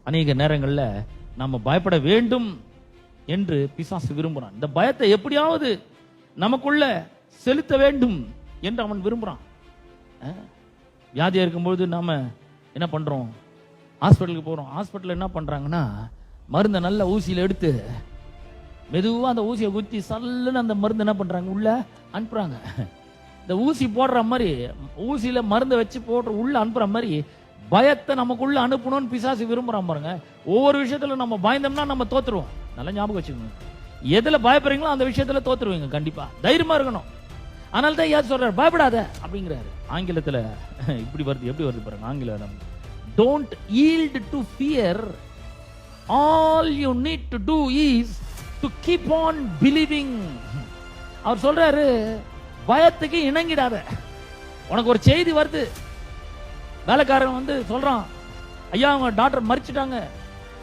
அநேக நேரங்கள்ல நம்ம பயப்பட வேண்டும் என்று பிசாசு விரும்புறான். இந்த பயத்தை எப்படியாவது நமக்குள்ள செலுத்த வேண்டும் என்று அவன் விரும்புறான். வியாதியா இருக்கும்போது நாம என்ன பண்றோம்? ஹாஸ்பிட்டலுக்கு போறோம். ஹாஸ்பிட்டல் என்ன பண்றாங்கன்னா, மருந்தை நல்ல ஊசியில எடுத்து மெதுவா அந்த ஊசியை குத்தி சல்லுன்னு அந்த மருந்து என்ன பண்றாங்க, உள்ள அனுப்புறாங்க. இந்த ஊசி போடுற மாதிரி, ஊசியில மருந்தை வச்சு போடுற உள்ள அனுப்புற மாதிரி பயத்தை நமக்குள்ள அனுப்பணும்னு பிசாசு விரும்புறான் பாருங்க. ஒவ்வொரு விஷயத்துல நம்ம பயந்தோம்னா நம்ம தோத்துருவோம். நல்லா ஞாபகம் வச்சுக்கோங்க. எதுல பயப்படுறீங்களோ அந்த விஷயத்துல தோத்துருவீங்க. கண்டிப்பா தைரியமா இருக்கணும். அதனால தான் யார் சொல்றாரு, பயப்படாத அப்படிங்கிறாரு. ஆங்கிலத்துல இப்படி வருது, எப்படி வருது பாருங்க ஆங்கிலம். Don't yield to fear, all you need to do is to keep on believing. அவர் சொல்றாரு, பயத்துக்கு இணங்கிடாத. உனக்கு ஒரு செய்தி வருது, வேலைக்காரன் வந்து சொல்றான், ஐயா அவங்க டாக்டர் மரிச்சிட்டாங்க,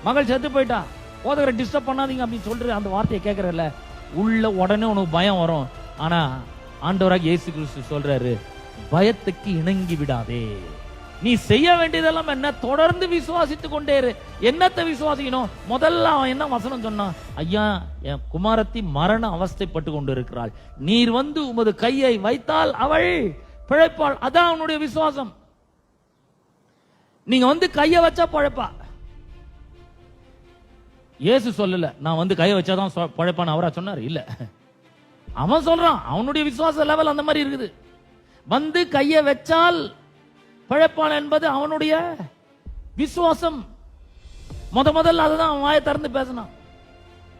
மகள் செத்து போயிட்டா, போதகரை டிஸ்டர்ப் பண்ணாதீங்க அப்படின்னு சொல்ற அந்த வார்த்தையை கேட்கறல, உள்ள உடனே உனக்கு பயம் வரும். ஆனா ஆண்டவராக இயேசு கிறிஸ்து சொல்றாரு, பயத்துக்கு இணங்கி விடாதே. நீ செய்ய வேண்டியதெல்லாம் என்ன? தொடர்ந்து விசுவாசித்து கொண்டே இரு. என்னத்தை விசுவாசிக்கணும்? முதல்ல அவன் என்ன வசனம் சொன்னான்? ஐயா என் குமாரத்தி மரண அவஸ்தைப்பட்டு கொண்டு இருக்கிறாள், நீர் வந்து உமது கையை வைத்தால் அவள் பிழைப்பாள். அதான் அவனுடைய விசுவாசம். நீங்க வந்து கையை வச்சா பழைப்பா. இயேசு சொல்லல நான் வந்து கையை வச்சாதான் பழைப்பான்னு அவரா சொன்னார்? இல்ல, அவன் சொல்றான். அவனுடைய விசுவாச லெவல் அந்த மாதிரி இருக்குது. வந்து கையை வச்சால் பழைப்பான் என்பது அவனுடைய விசுவாசம். முதல்ல அதுதான் அவன் வாயை திறந்து பேசினான்.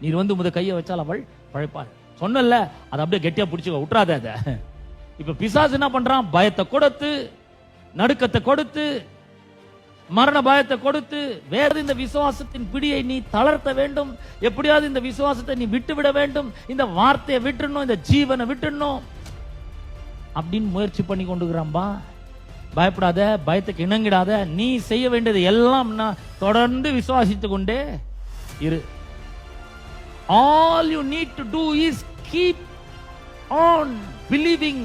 நீர் வந்து உமது கையை வச்சால் அவள் பழைப்பாள் சொன்னல, அதை அப்படியே கெட்டியா பிடிச்சுக்க, விட்டுறாத அத. இப்ப பிசாசு என்ன பண்றான்? பயத்தை கொடுத்து, நடுக்கத்தை கொடுத்து, மரண பயத்தை கொடுத்து, வேற இந்த விசுவாசத்தின் பிடியை நீ தளர்த்த வேண்டும், எப்படியாவது இந்த விசுவாசத்தை நீ விட்டு விட வேண்டும், இந்த வார்த்தையை விட்டுடணும், இந்த ஜீவனை விட்டுடணும் அப்படின்னு முயற்சி பண்ணி கொண்டுக்கிறான்பா. பயப்படாத, பயத்துக்கு இணங்கிடாத. நீ செய்ய வேண்டியது எல்லாம் தொடர்ந்து விசுவாசித்து கொண்டே இரு. All you need to do is keep on believing.